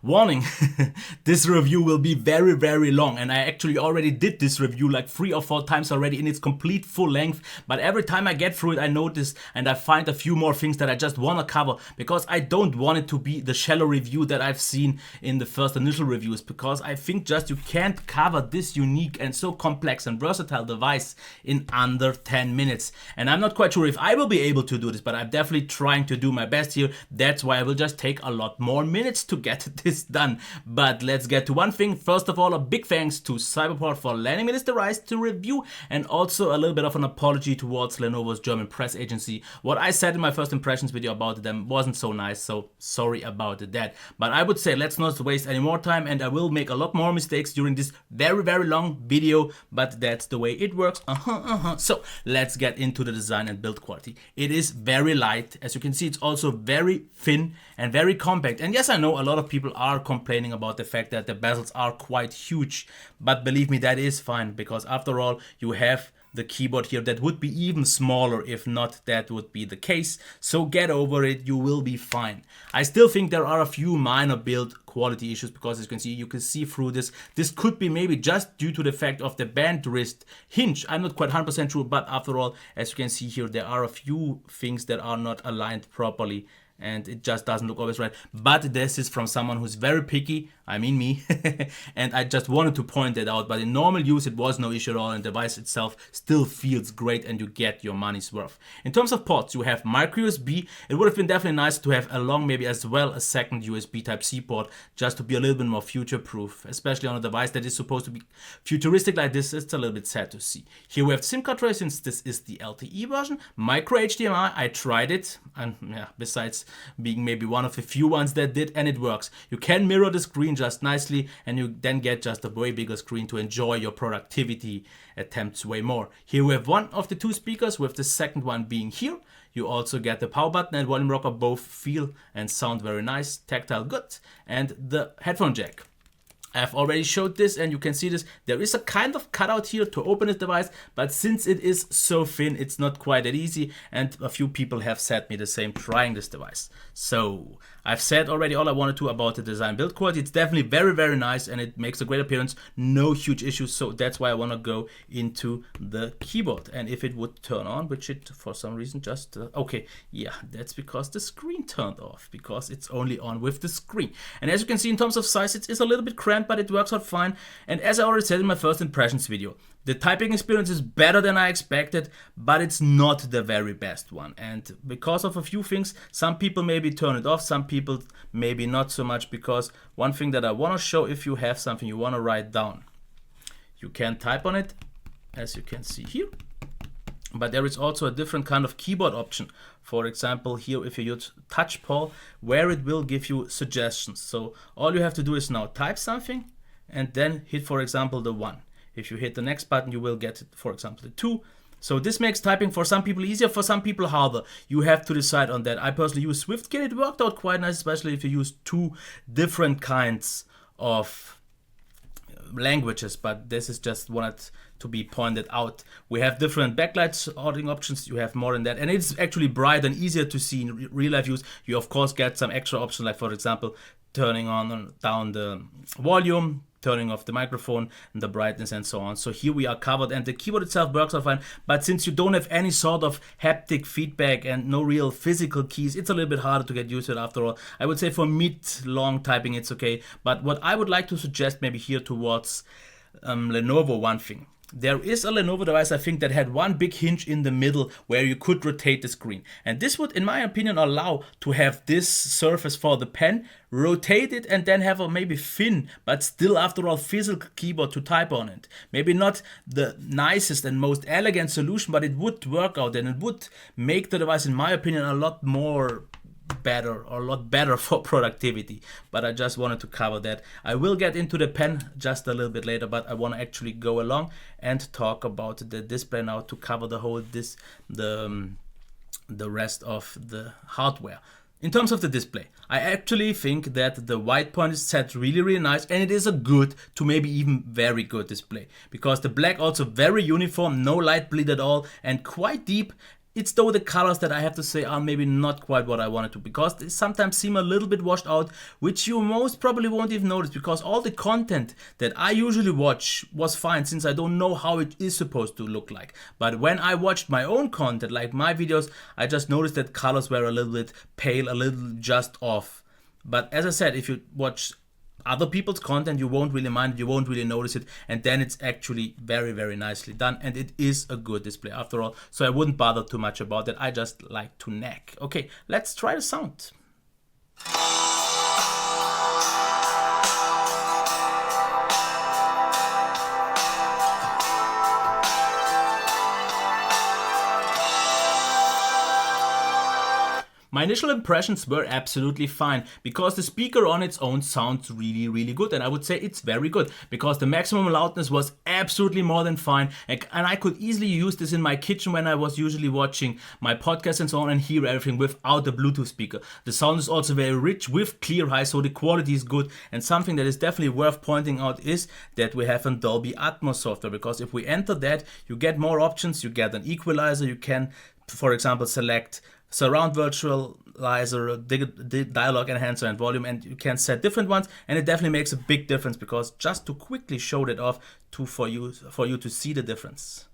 Warning, this review will be very, very long, and I actually already did this review like 3 or 4 times already in its complete full length, but every time I get through it I notice and I find a few more things that I just want to cover, because I don't want it to be the shallow review that I've seen in the first initial reviews, because I think just you can't cover this unique and so complex and versatile device in under 10 minutes. And I'm not quite sure if I will be able to do this, but I'm definitely trying to do my best here. That's why I will just take a lot more minutes to get this done. But let's get to one thing. First of all, a big thanks to Cyberport for lending me this device to review, and also a little bit of an apology towards Lenovo's German press agency. What I said in my first impressions video about them wasn't so nice, so sorry about that. But I would say let's not waste any more time, and I will make a lot more mistakes during this very, very long video, but that's the way it works. So let's get into the design and build quality. It is very light. As you can see, it's also very thin and very compact. And yes, I know a lot of people are complaining about the fact that the bezels are quite huge, but believe me, that is fine, because after all, you have the keyboard here that would be even smaller if not that would be the case. So get over it, you will be fine. I still think there are a few minor build quality issues, because as you can see through this. This could be maybe just due to the fact of the band wrist hinge. I'm not quite 100% sure, but after all, as you can see here, there are a few things that are not aligned properly, and it just doesn't look always right. But this is from someone who's very picky, I mean me, and I just wanted to point that out. But in normal use it was no issue at all, and the device itself still feels great and you get your money's worth. In terms of ports, you have micro USB. It would have been definitely nice to have along maybe as well a second USB Type-C port, just to be a little bit more future proof, especially on a device that is supposed to be futuristic like this. It's a little bit sad to see. Here we have SIM card tray, since this is the LTE version. Micro HDMI, I tried it, and yeah, besides being maybe one of the few ones that did, and it works. You can mirror the screen just nicely, and you then get just a way bigger screen to enjoy your productivity attempts way more. Here we have one of the 2 speakers, with the second one being here. You also get the power button and volume rocker, both feel and sound very nice, tactile good, and the headphone jack. I've already showed this, and you can see this. There is a kind of cutout here to open this device, but since it is so thin, it's not quite that easy, and a few people have said me the same trying this device. So I've said already all I wanted to about the design build quality. It's definitely very, very nice, and it makes a great appearance. No huge issues, so that's why I want to go into the keyboard. And if it would turn on, which it for some reason just okay, yeah, that's because the screen turned off, because it's only on with the screen. And as you can see, in terms of size, it is a little bit cramped, but it works out fine. And as I already said in my first impressions video, the typing experience is better than I expected, but it's not the very best one. And because of a few things, some people maybe turn it off, some people maybe not so much, because one thing that I want to show, if you have something you want to write down, you can type on it, as you can see here. But there is also a different kind of keyboard option. For example, here if you use touch Paul, where it will give you suggestions. So all you have to do is now type something and then hit, for example, the 1. If you hit the next button, you will get, for example, the 2. So this makes typing for some people easier, for some people harder. You have to decide on that. I personally use SwiftKit. It worked out quite nice, especially if you use 2 different kinds of languages, but this is just wanted to be pointed out. We have different backlight sorting options. You have more than that, and it's actually bright and easier to see in real life use. You of course get some extra options, like for example turning on and down the volume, turning off the microphone and the brightness and so on. So here we are covered, and the keyboard itself works out fine, but since you don't have any sort of haptic feedback and no real physical keys, it's a little bit harder to get used to it after all. I would say for mid-long typing it's okay, but what I would like to suggest maybe here towards Lenovo, one thing. There is a Lenovo device, I think, that had one big hinge in the middle where you could rotate the screen. And this would, in my opinion, allow to have this surface for the pen, rotate it, and then have a maybe thin, but still, after all, physical keyboard to type on it. Maybe not the nicest and most elegant solution, but it would work out, and it would make the device, in my opinion, a lot better for productivity. But I just wanted to cover that. I will get into the pen just a little bit later, but I want to actually go along and talk about the display now to cover the whole the rest of the hardware. In terms of the display, I actually think that the white point is set really nice, and it is a good to maybe even very good display, because the black also very uniform, no light bleed at all, and quite deep. It's though the colors that I have to say are maybe not quite what I wanted to, because they sometimes seem a little bit washed out, which you most probably won't even notice, because all the content that I usually watch was fine, since I don't know how it is supposed to look like. But when I watched my own content, like my videos, I just noticed that colors were a little bit pale, a little just off. But as I said, if you watch other people's content, you won't really mind it, you won't really notice it, and then it's actually very, very nicely done, and it is a good display after all, so I wouldn't bother too much about it. I just like to nag. Okay, let's try the sound. My initial impressions were absolutely fine, because the speaker on its own sounds really, really good, and I would say it's very good, because the maximum loudness was absolutely more than fine, and I could easily use this in my kitchen when I was usually watching my podcast and so on, and hear everything without the Bluetooth speaker. The sound is also very rich with clear highs, so the quality is good, and something that is definitely worth pointing out is that we have a Dolby Atmos software, because if we enter that, you get more options, you get an equalizer, you can, for example, select surround virtualizer, dialogue enhancer, and volume, and you can set different ones, and it definitely makes a big difference, because just to quickly show that off for you to see the difference.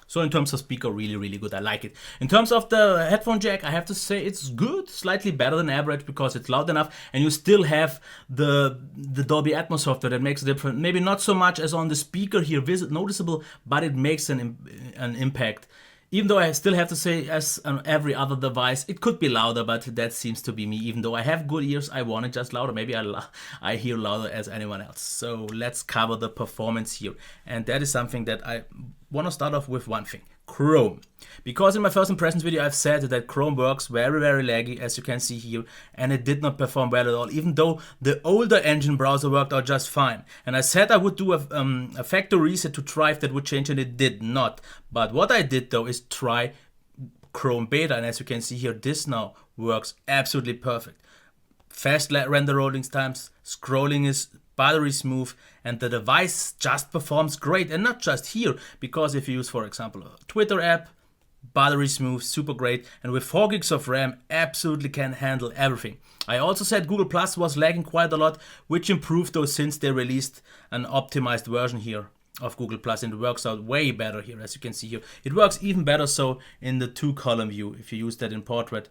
So in terms of speaker, really, really good. I like it. In terms of the headphone jack, I have to say it's good, slightly better than average, because it's loud enough, and you still have the Dolby Atmos software that makes a difference. Maybe not so much as on the speaker here, noticeable, but it makes an impact. Even though I still have to say, as on every other device, it could be louder, but that seems to be me. Even though I have good ears, I want it just louder. Maybe I hear louder as anyone else. So let's cover the performance here. And that is something that I want to start off with one thing. Chrome. Because in my first impressions video I've said that Chrome works very, very laggy, as you can see here, and it did not perform well at all, even though the older engine browser worked out just fine. And I said I would do a factory reset to try if that would change, and it did not. But what I did though is try Chrome Beta, and as you can see here, this now works absolutely perfect. Fast render loading times, scrolling is buttery smooth, and the device just performs great. And not just here, because if you use, for example, a Twitter app, buttery smooth, super great, and with 4 gigs of RAM, absolutely can handle everything. I also said Google Plus was lagging quite a lot, which improved though since they released an optimized version here of Google Plus, and it works out way better here, as you can see here. It works even better so in the 2-column view, if you use that in portrait.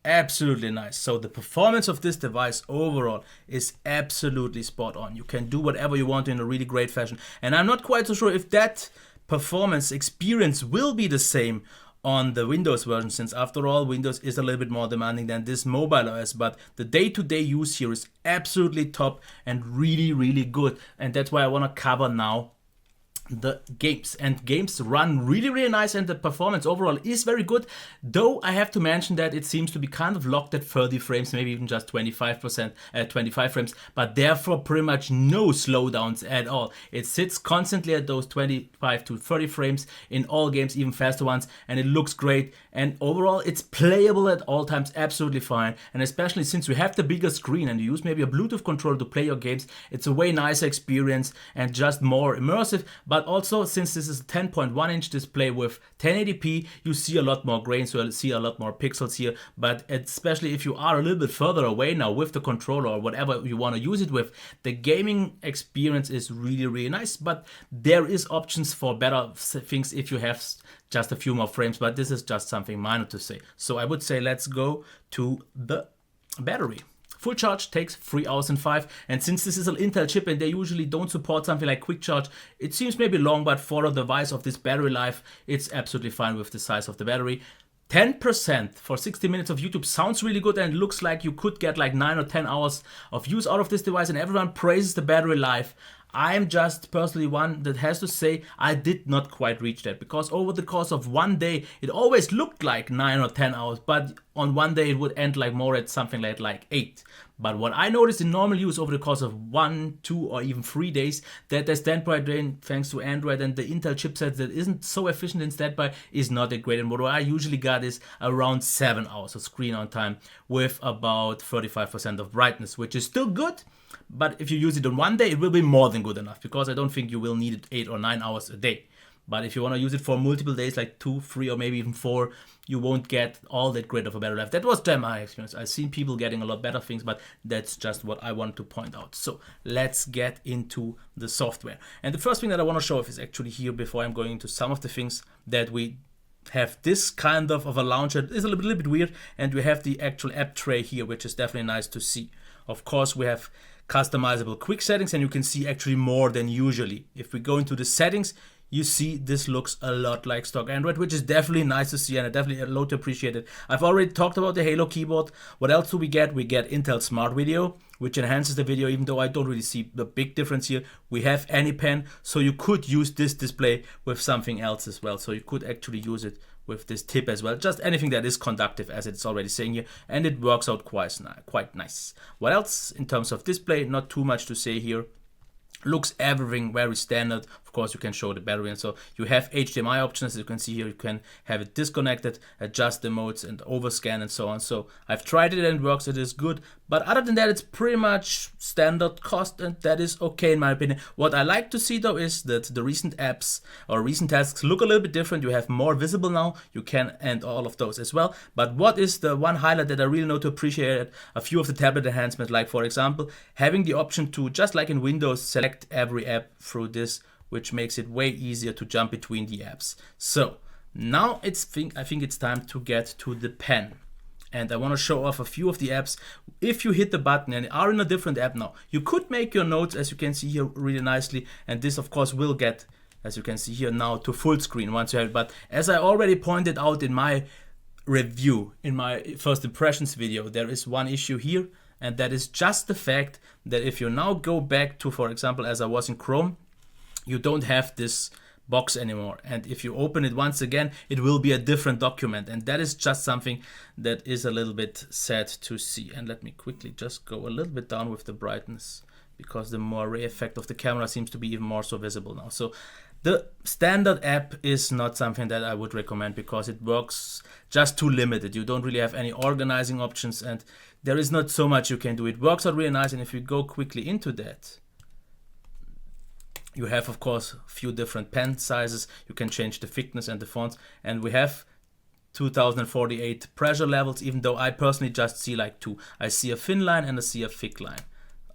Absolutely nice. So the performance of this device overall is absolutely spot on. You can do whatever you want in a really great fashion. And I'm not quite so sure if that performance experience will be the same on the Windows version, since after all, Windows is a little bit more demanding than this mobile OS. But the day-to-day use here is absolutely top and really, really good. And that's why I want to cover now the games. And games run really, really nice, and the performance overall is very good, though I have to mention that it seems to be kind of locked at 30 frames, maybe even just 25 frames, but therefore pretty much no slowdowns at all. It sits constantly at those 25 to 30 frames in all games, even faster ones, and it looks great, and overall it's playable at all times absolutely fine. And especially since you have the bigger screen and you use maybe a Bluetooth controller to play your games, it's a way nicer experience and just more immersive. But also, since this is a 10.1 inch display with 1080p, you see a lot more grain, so you'll see a lot more pixels here. But especially if you are a little bit further away now with the controller or whatever you want to use it with, the gaming experience is really, really nice. But there is options for better things if you have just a few more frames, but this is just something minor to say. So I would say let's go to the battery. Full charge takes 3 hours and 5, and since this is an Intel chip and they usually don't support something like quick charge, it seems maybe long, but for a device of this battery life, it's absolutely fine with the size of the battery. 10% for 60 minutes of YouTube sounds really good, and it looks like you could get like 9 or 10 hours of use out of this device, and everyone praises the battery life. I'm just personally one that has to say I did not quite reach that, because over the course of one day it always looked like 9 or 10 hours, but on one day it would end like more at something like 8. But what I noticed in normal use over the course of 1, 2, or even 3 days, that the standby drain, thanks to Android and the Intel chipset that isn't so efficient in standby, is not that great. And what I usually got is around 7 hours of screen on time with about 35% of brightness, which is still good. But if you use it on one day, it will be more than good enough, because I don't think you will need it 8 or 9 hours a day. But if you want to use it for multiple days, like 2, 3, or maybe even 4, you won't get all that great of a battery life. That was my experience. I've seen people getting a lot better things, but that's just what I wanted to point out. So let's get into the software. And the first thing that I want to show off is actually here, before I'm going into some of the things, that we have this kind of a launcher. It's a little bit weird, and we have the actual app tray here, which is definitely nice to see. Of course, we have customizable quick settings, and you can see actually more than usually. If we go into the settings, you see this looks a lot like stock Android, which is definitely nice to see, and I definitely a lot to appreciate it. I've already talked about the Halo keyboard. What else do we get? We get Intel Smart Video, which enhances the video, even though I don't really see the big difference here. We have AnyPen, so you could use this display with something else as well. So you could actually use it with this tip as well, just anything that is conductive, as it's already saying here, and it works out quite nice. What else in terms of display? Not too much to say here. Looks everything very standard. Of course, you can show the battery, and so you have HDMI options. As you can see here, you can have it disconnected, adjust the modes, and overscan, and so on. So I've tried it and it works. It is good. But other than that, it's pretty much standard cost, and that is okay in my opinion. What I like to see though is that the recent apps or recent tasks look a little bit different. You have more visible now. You can end all of those as well. But what is the one highlight that I really know to appreciate? A few of the tablet enhancements, like for example, having the option to, just like in Windows, select every app through this, which makes it way easier to jump between the apps. So now I think it's time to get to the pen. And I want to show off a few of the apps. If you hit the button and are in a different app now, you could make your notes, as you can see here, really nicely. And this, of course, will get, as you can see here now, to full screen once you have it. But as I already pointed out in my review, in my first impressions video, there is one issue here. And that is just the fact that if you now go back to, for example, as I was in Chrome, you don't have this box anymore. And if you open it once again, it will be a different document. And that is just something that is a little bit sad to see. And let me quickly just go a little bit down with the brightness, because the moire effect of the camera seems to be even more so visible now. So the standard app is not something that I would recommend, because it works just too limited. You don't really have any organizing options, and there is not so much you can do. It works out really nice, and if you go quickly into that, you have, of course, a few different pen sizes. You can change the thickness and the fonts, and we have 2048 pressure levels, even though I personally just see like 2. I see a thin line and I see a thick line.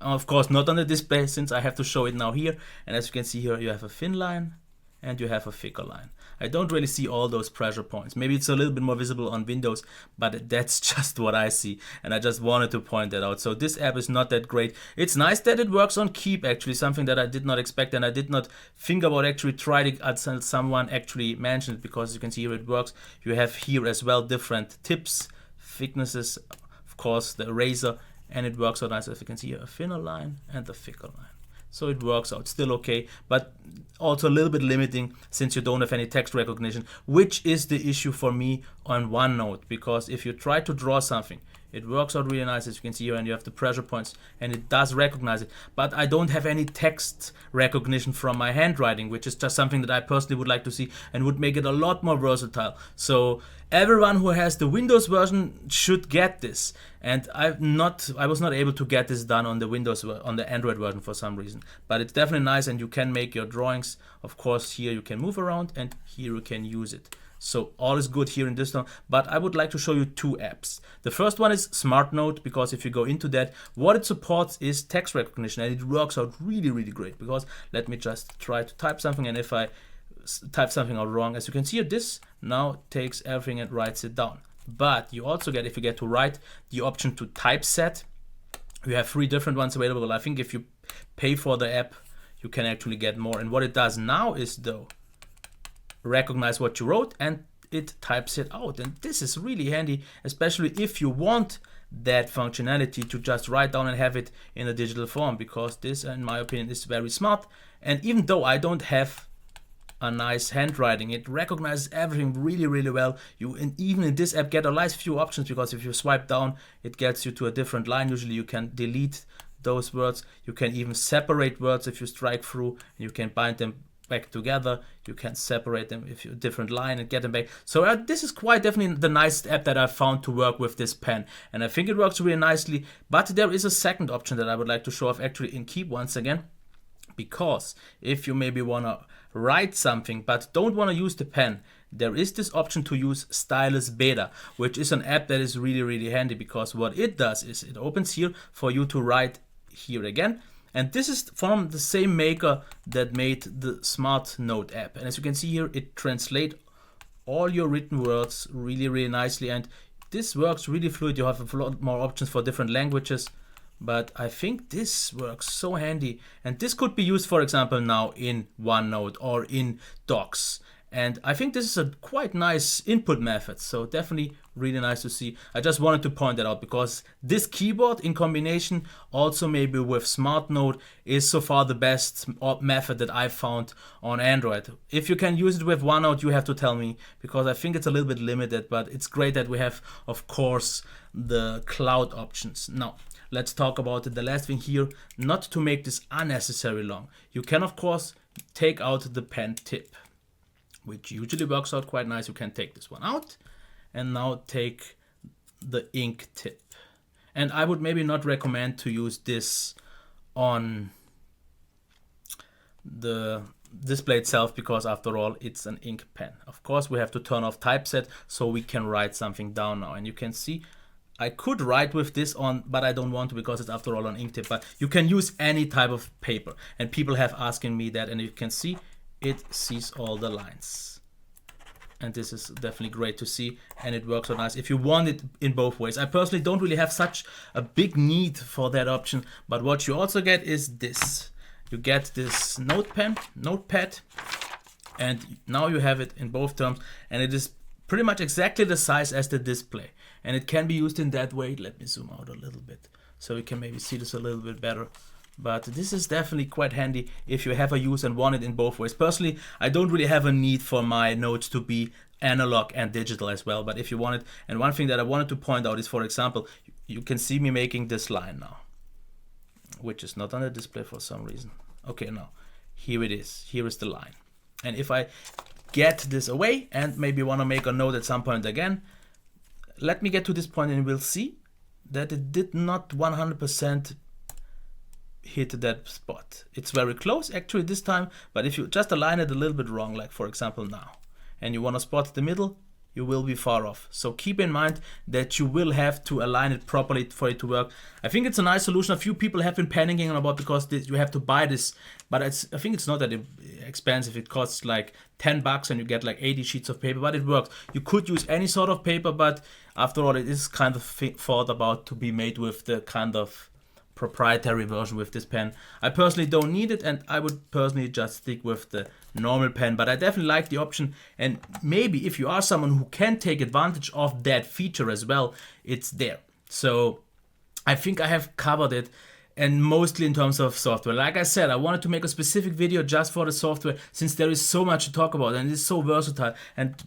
Of course, not on the display, since I have to show it now here. And as you can see here, you have a thin line and you have a thicker line. I don't really see all those pressure points. Maybe it's a little bit more visible on Windows, but that's just what I see. And I just wanted to point that out. So this app is not that great. It's nice that it works on Keep, actually, something that I did not expect, and I did not think about actually trying it until someone actually mentioned it, because you can see here it works. You have here as well different tips, thicknesses, of course, the eraser, and it works out nice. As you can see here, a thinner line and a thicker line. So it works out still okay, but also a little bit limiting since you don't have any text recognition, which is the issue for me on OneNote, because if you try to draw something, it works out really nice, as you can see here, and you have the pressure points and it does recognize it. But I don't have any text recognition from my handwriting, which is just something that I personally would like to see and would make it a lot more versatile. So everyone who has the Windows version should get this. And I was not able to get this done on the Android version for some reason. But it's definitely nice, and you can make your drawings. Of course, here you can move around and here you can use it. So all is good here in this one, but I would like to show you 2 apps. The first one is SmartNote, because if you go into that, what it supports is text recognition, and it works out really, really great. Because let me just try to type something, and if I type something out wrong, as you can see here, this now takes everything and writes it down. But you also get, if you get to write, the option to typeset. You have 3 different ones available. I think if you pay for the app, you can actually get more. And what it does now is, though, recognize what you wrote and it types it out. And this is really handy, especially if you want that functionality to just write down and have it in a digital form, because this, in my opinion, is very smart. And even though I don't have a nice handwriting. It recognizes everything really, really well. Even in this app get a nice few options, because if you swipe down, it gets you to a different line. Usually you can delete those words. You can even separate words if you strike through. You can bind them back together. You can separate them if you're a different line and get them back. So this is quite definitely the nicest app that I've found to work with this pen, and I think it works really nicely. But there is a second option that I would like to show off actually in Keep once again, because if you maybe want to write something but don't want to use the pen, there is this option to use Stylus Beta, which is an app that is really, really handy, because what it does is it opens here for you to write here again. And this is from the same maker that made the Smart Note app. And as you can see here, it translates all your written words really, really nicely. And this works really fluid. You have a lot more options for different languages. But I think this works so handy. And this could be used, for example, now in OneNote or in Docs. And I think this is a quite nice input method. So definitely really nice to see. I just wanted to point that out, because this keyboard in combination also maybe with Smart Note is so far the best method that I've found on Android. If you can use it with OneNote, you have to tell me, because I think it's a little bit limited, but it's great that we have, of course, the cloud options. Now, let's talk about the last thing here, not to make this unnecessarily long. You can, of course, take out the pen tip, which usually works out quite nice. You can take this one out and now take the ink tip. And I would maybe not recommend to use this on the display itself, because after all, it's an ink pen. Of course, we have to turn off typeset so we can write something down now. And you can see I could write with this on, but I don't want to, because it's after all an ink tip. But you can use any type of paper. And people have asking me that, and you can see it sees all the lines. And this is definitely great to see, and it works so nice if you want it in both ways. I personally don't really have such a big need for that option, but what you also get is this. You get this notepad, and now you have it in both terms, and it is pretty much exactly the size as the display, and it can be used in that way. Let me zoom out a little bit so you can maybe see this a little bit better. But this is definitely quite handy if you have a use and want it in both ways. Personally, I don't really have a need for my notes to be analog and digital as well, but if you want it. And one thing that I wanted to point out is, for example, you can see me making this line now, which is not on the display for some reason. Okay, now here it is. Here is the line. And if I get this away and maybe want to make a note at some point again, let me get to this point and we'll see that it did not 100% hit that spot. It's very close actually this time, but if you just align it a little bit wrong, like for example now, and you want to spot the middle, you will be far off. So keep in mind that you will have to align it properly for it to work. I think it's a nice solution. A few people have been panicking about, because you have to buy this, but I think it's not that expensive. It costs like $10 and you get like 80 sheets of paper, but it works. You could use any sort of paper, but after all, it is kind of thought about to be made with the kind of proprietary version with this pen. I personally don't need it, and I would personally just stick with the normal pen, but I definitely like the option. And maybe if you are someone who can take advantage of that feature as well, it's there. So I think I have covered it, and mostly in terms of software. Like I said, I wanted to make a specific video just for the software, since there is so much to talk about and it's so versatile.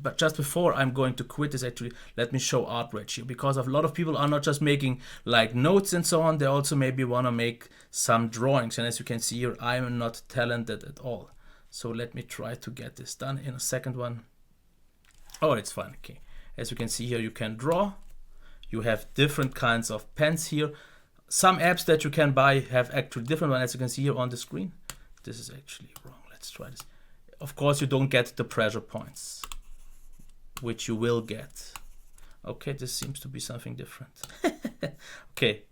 But just before I'm going to quit this, actually, let me show art ratio, because a lot of people are not just making like notes and so on, they also maybe want to make some drawings. And as you can see here, I'm not talented at all. So let me try to get this done in a second one. Oh, it's fine. Okay. As you can see here, you can draw. You have different kinds of pens here. Some apps that you can buy have actually different ones, as you can see here on the screen. This is actually wrong. Let's try this. Of course, you don't get the pressure points, which you will get. Okay, this seems to be something different. Okay,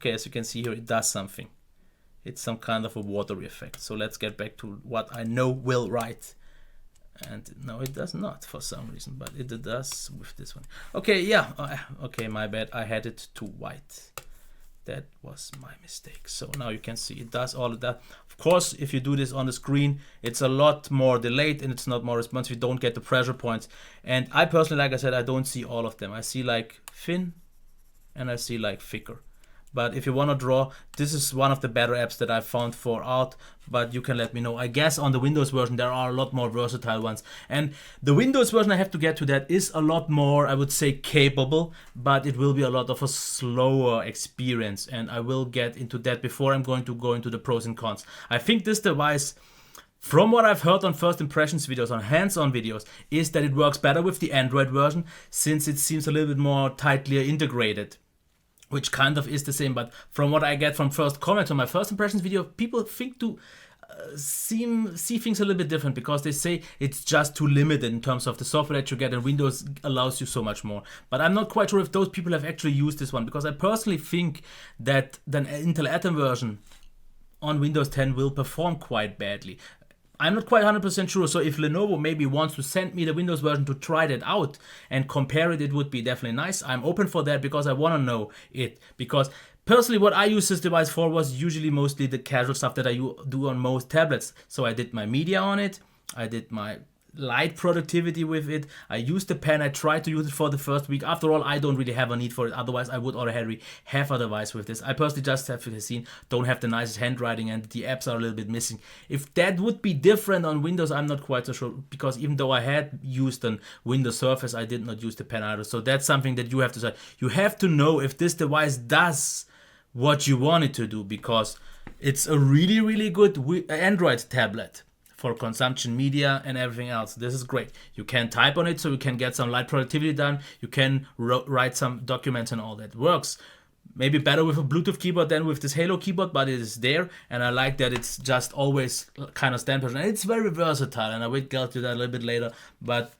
as you can see here, it does something. It's some kind of a watery effect. So let's get back to what I know will write. And no, it does not for some reason, but it does with this one. Okay, yeah. Okay, my bad. I had it too white. That was my mistake. So now you can see it does all of that. Of course, if you do this on the screen, it's a lot more delayed and it's not more responsive. You don't get the pressure points. And I personally, like I said, I don't see all of them. I see like thin and I see like thicker. But if you want to draw, this is one of the better apps that I found for art, but you can let me know. I guess on the Windows version there are a lot more versatile ones, and the Windows version, I have to get to that, is a lot more, I would say, capable, but it will be a lot of a slower experience, and I will get into that before I'm going to go into the pros and cons. I think this device, from what I've heard on first impressions videos, on hands-on videos, is that it works better with the Android version, since it seems a little bit more tightly integrated, which kind of is the same. But from what I get from first comments on my first impressions video, people think to see things a little bit different, because they say it's just too limited in terms of the software that you get, and Windows allows you so much more. But I'm not quite sure if those people have actually used this one, because I personally think that the Intel Atom version on Windows 10 will perform quite badly. I'm not quite 100% sure, so if Lenovo maybe wants to send me the Windows version to try that out and compare it, it would be definitely nice. I'm open for that, because I want to know it. Because personally, what I use this device for was usually mostly the casual stuff that I do on most tablets. So I did my media on it, I did my light productivity with it, I used the pen, I tried to use it for the first week. After all, I don't really have a need for it, otherwise I would already have a device with this. I personally just have seen, don't have the nicest handwriting, and the apps are a little bit missing. If that would be different on Windows, I'm not quite so sure, because even though I had used a Windows Surface, I did not use the pen either. So that's something that you have to say. You have to know if this device does what you want it to do, because it's a really, really good Android tablet for consumption media and everything else. This is great. You can type on it, so you can get some light productivity done. You can write some documents and all that. Works maybe better with a Bluetooth keyboard than with this Halo keyboard, but it is there, and I like that it's just always kind of stand position. And it's very versatile, and I will get to that a little bit later. But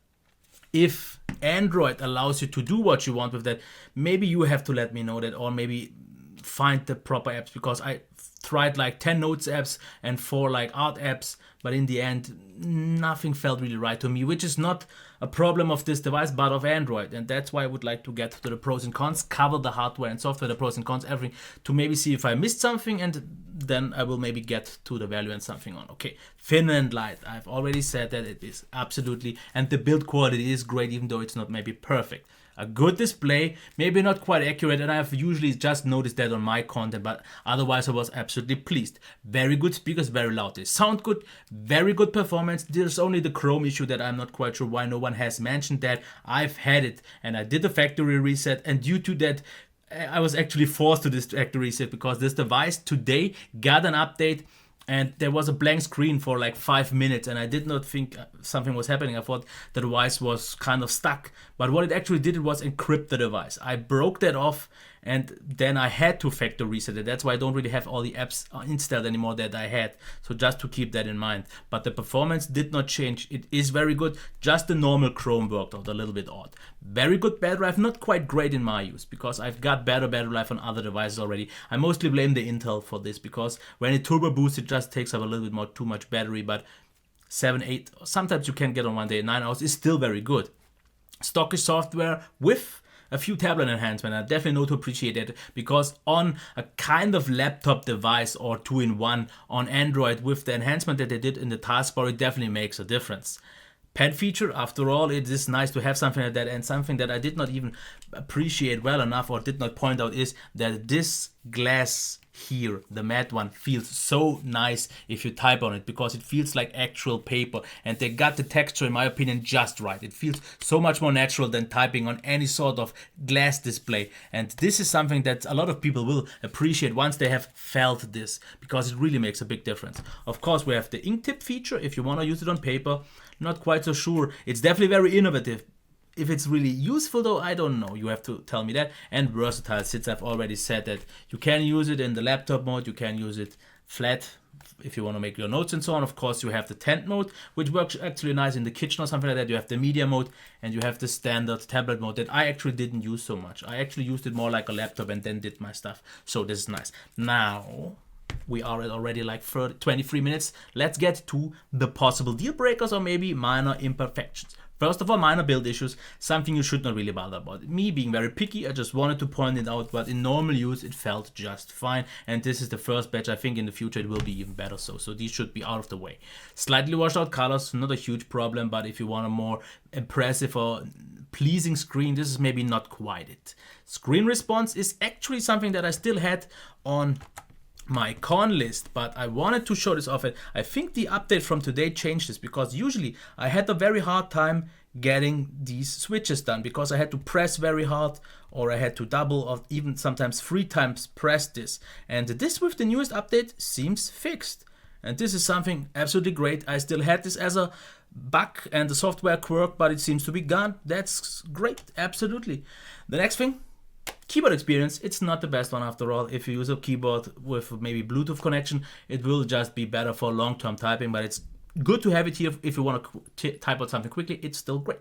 if Android allows you to do what you want with that, maybe you have to let me know that, or maybe find the proper apps, because I tried like 10 notes apps and 4 like art apps, but in the end nothing felt really right to me, which is not a problem of this device but of Android. And that's why I would like to get to the pros and cons, cover the hardware and software, the pros and cons, everything, to maybe see if I missed something, and then I will maybe get to the value and something on. Okay, thin and light, I've already said that it is absolutely, and the build quality is great, even though it's not maybe perfect. A good display, maybe not quite accurate, and I've usually just noticed that on my content, but otherwise I was absolutely pleased. Very good speakers, very loud. They sound good, very good performance. There's only the Chrome issue that I'm not quite sure why no one has mentioned that. I've had it, and I did a factory reset, and due to that, I was actually forced to this factory reset, because this device today got an update, and there was a blank screen for like 5 minutes, and I did not think something was happening. I thought the device was kind of stuck, but what it actually did was encrypt the device. I broke that off, and then I had to factory reset it. That's why I don't really have all the apps installed anymore that I had, so just to keep that in mind. But the performance did not change. It is very good. Just the normal Chrome worked out a little bit odd. Very good battery life, not quite great in my use, because I've got better battery life on other devices already. I mostly blame the Intel for this, because when it turbo boosts, it just takes up a little bit more too much battery, but 7, 8, sometimes you can get on one day 9 hours is still very good. Stockish software with a few tablet enhancements. I definitely know to appreciate it, because on a kind of laptop device or 2-in-1 on Android, with the enhancement that they did in the taskbar, it definitely makes a difference. Pen feature, after all, it is nice to have something like that. And something that I did not even appreciate well enough, or did not point out, is that this glass here, the matte one, feels so nice if you type on it, because it feels like actual paper, and they got the texture, in my opinion, just right. It feels so much more natural than typing on any sort of glass display, and this is something that a lot of people will appreciate once they have felt this, because it really makes a big difference. Of course, we have the ink tip feature if you want to use it on paper. Not quite so sure. It's definitely very innovative. If it's really useful though, I don't know. You have to tell me that. And versatile, since I've already said that you can use it in the laptop mode, you can use it flat if you want to make your notes and so on. Of course, you have the tent mode, which works actually nice in the kitchen or something like that. You have the media mode, and you have the standard tablet mode that I actually didn't use so much. I actually used it more like a laptop and then did my stuff. So this is nice. Now, we are at already like 23 minutes. Let's get to the possible deal breakers, or maybe minor imperfections. First of all, minor build issues, something you should not really bother about. Me being very picky, I just wanted to point it out, but in normal use it felt just fine, and this is the first batch. I think in the future it will be even better, so these should be out of the way. Slightly washed out colors, not a huge problem, but if you want a more impressive or pleasing screen, this is maybe not quite it. Screen response is actually something that I still had on my con list, but I wanted to show this off. I think the update from today changed this, because usually I had a very hard time getting these switches done, because I had to press very hard, or I had to double or even sometimes 3 times press this. And this with the newest update seems fixed. And this is something absolutely great. I still had this as a bug and a software quirk, but it seems to be gone. That's great, absolutely. The next thing, keyboard experience. It's not the best one after all. If you use a keyboard with maybe Bluetooth connection, it will just be better for long-term typing, but it's good to have it here if you want to type out something quickly. It's still great.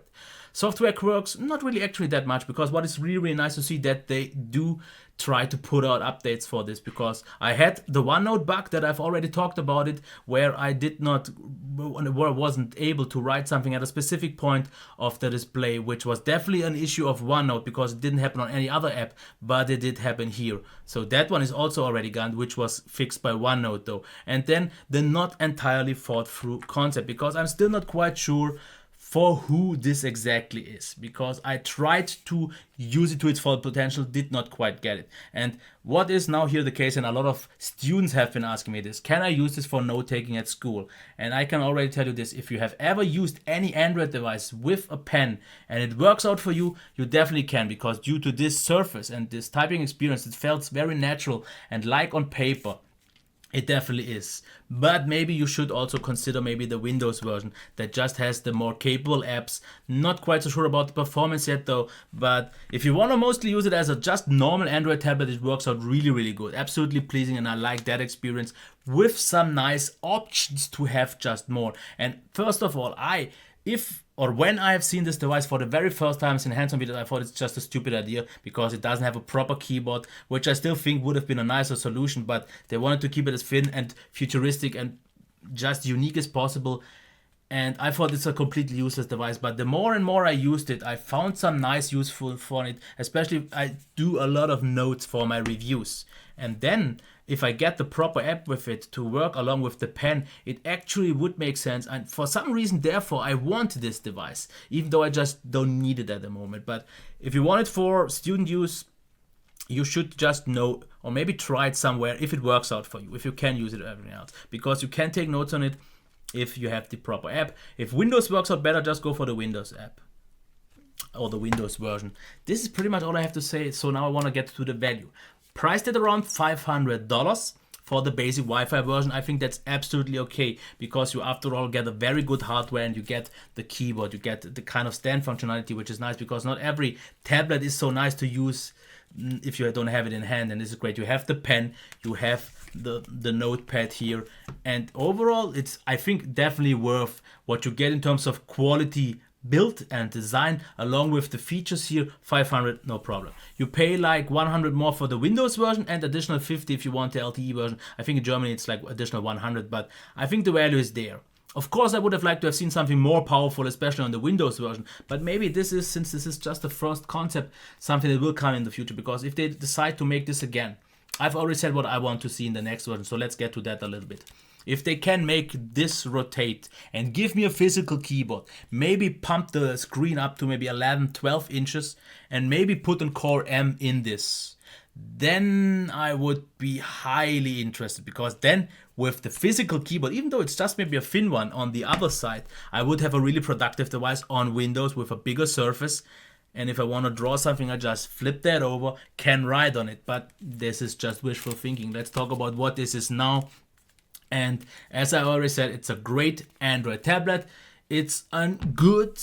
Software quirks, not really actually that much, because what is really, really nice to see that they do try to put out updates for this, because I had the OneNote bug that I've already talked about it, where I wasn't able to write something at a specific point of the display, which was definitely an issue of OneNote, because it didn't happen on any other app, but it did happen here. So that one is also already gone, which was fixed by OneNote though. And then the not entirely thought through concept, because I'm still not quite sure for who this exactly is, because I tried to use it to its full potential, did not quite get it. And what is now here the case, and a lot of students have been asking me this, can I use this for note taking at school? And I can already tell you this, if you have ever used any Android device with a pen and it works out for you, you definitely can, because due to this surface and this typing experience, it felt very natural and like on paper. It definitely is. But maybe you should also consider maybe the Windows version that just has the more capable apps. Not quite so sure about the performance yet though, but if you want to mostly use it as a just normal Android tablet, it works out really, really good. Absolutely pleasing, and I like that experience with some nice options to have just more. And first of all, when I have seen this device for the very first time in hands-on videos, I thought it's just a stupid idea, because it doesn't have a proper keyboard, which I still think would have been a nicer solution, but they wanted to keep it as thin and futuristic and just unique as possible. And I thought it's a completely useless device, but the more and more I used it, I found some nice useful for it, especially I do a lot of notes for my reviews. And then if I get the proper app with it to work along with the pen, it actually would make sense. And for some reason, therefore, I want this device, even though I just don't need it at the moment. But if you want it for student use, you should just know, or maybe try it somewhere if it works out for you, if you can use it or everything else, because you can take notes on it if you have the proper app. If Windows works out better, just go for the Windows app or the Windows version. This is pretty much all I have to say. So now I want to get to the value. Priced at around $500 for the basic Wi-Fi version. I think that's absolutely okay, because you after all get a very good hardware, and you get the keyboard, you get the kind of stand functionality, which is nice, because not every tablet is so nice to use if you don't have it in hand, and this is great. You have the pen, you have the notepad here, and overall it's, I think, definitely worth what you get in terms of quality, build and design, along with the features here. $500, no problem. You pay like $100 more for the Windows version and additional $50 if you want the LTE version. I think in Germany it's like additional $100, but I think the value is there. Of course, I would have liked to have seen something more powerful, especially on the Windows version, but maybe this is, since this is just the first concept, something that will come in the future, because if they decide to make this again, I've already said what I want to see in the next version, so let's get to that a little bit. If they can make this rotate and give me a physical keyboard, maybe pump the screen up to maybe 11, 12 inches, and maybe put a Core M in this, then I would be highly interested, because then with the physical keyboard, even though it's just maybe a thin one on the other side, I would have a really productive device on Windows with a bigger surface. And if I want to draw something, I just flip that over, can write on it. But this is just wishful thinking. Let's talk about what this is now. And as I already said, it's a great Android tablet. It's a good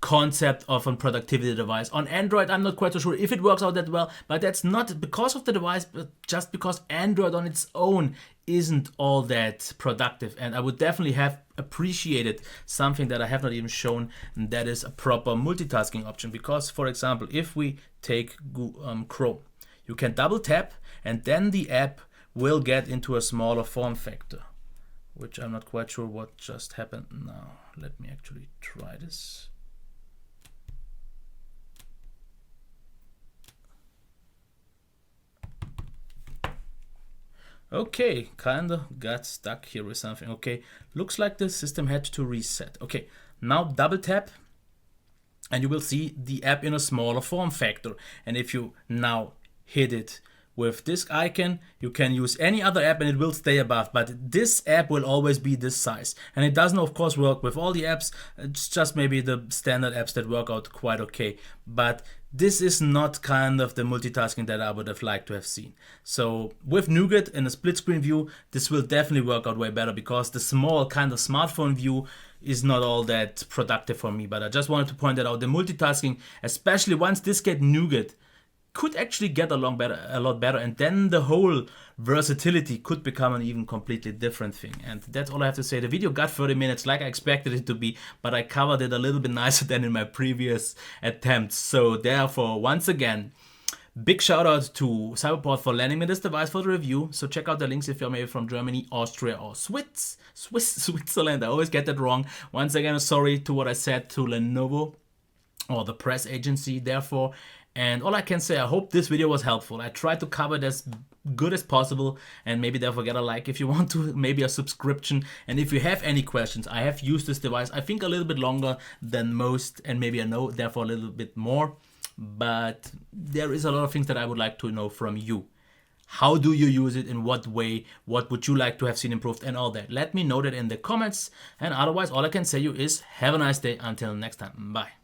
concept of a productivity device. On Android, I'm not quite so sure if it works out that well, but that's not because of the device, but just because Android on its own isn't all that productive. And I would definitely have appreciated something that I have not even shown, and that is a proper multitasking option. Because, for example, if we take Chrome, you can double tap and then the app will get into a smaller form factor, which I'm not quite sure what just happened now. Let me actually try this. Okay, kinda got stuck here with something. Okay, looks like the system had to reset. Okay, now double tap and you will see the app in a smaller form factor. And if you now hit it with this icon, you can use any other app and it will stay above, but this app will always be this size. And it doesn't of course work with all the apps, it's just maybe the standard apps that work out quite okay. But this is not kind of the multitasking that I would have liked to have seen. So with Nougat in a split screen view, this will definitely work out way better, because the small kind of smartphone view is not all that productive for me. But I just wanted to point that out. The multitasking, especially once this get Nougat, could actually get along better, a lot better, and then the whole versatility could become an even completely different thing. And that's all I have to say. The video got 30 minutes like I expected it to be, but I covered it a little bit nicer than in my previous attempts. So therefore, once again, big shout out to Cyberport for lending me this device for the review. So check out the links if you're maybe from Germany, Austria, or Switzerland. I always get that wrong. Once again, sorry to what I said to Lenovo or the press agency, therefore. And all I can say, I hope this video was helpful. I tried to cover it as good as possible, and maybe therefore get a like if you want to, maybe a subscription. And if you have any questions, I have used this device, I think a little bit longer than most, and maybe I know therefore a little bit more. But there is a lot of things that I would like to know from you. How do you use it? In what way? What would you like to have seen improved? And all that. Let me know that in the comments. And otherwise, all I can say you is have a nice day. Until next time. Bye.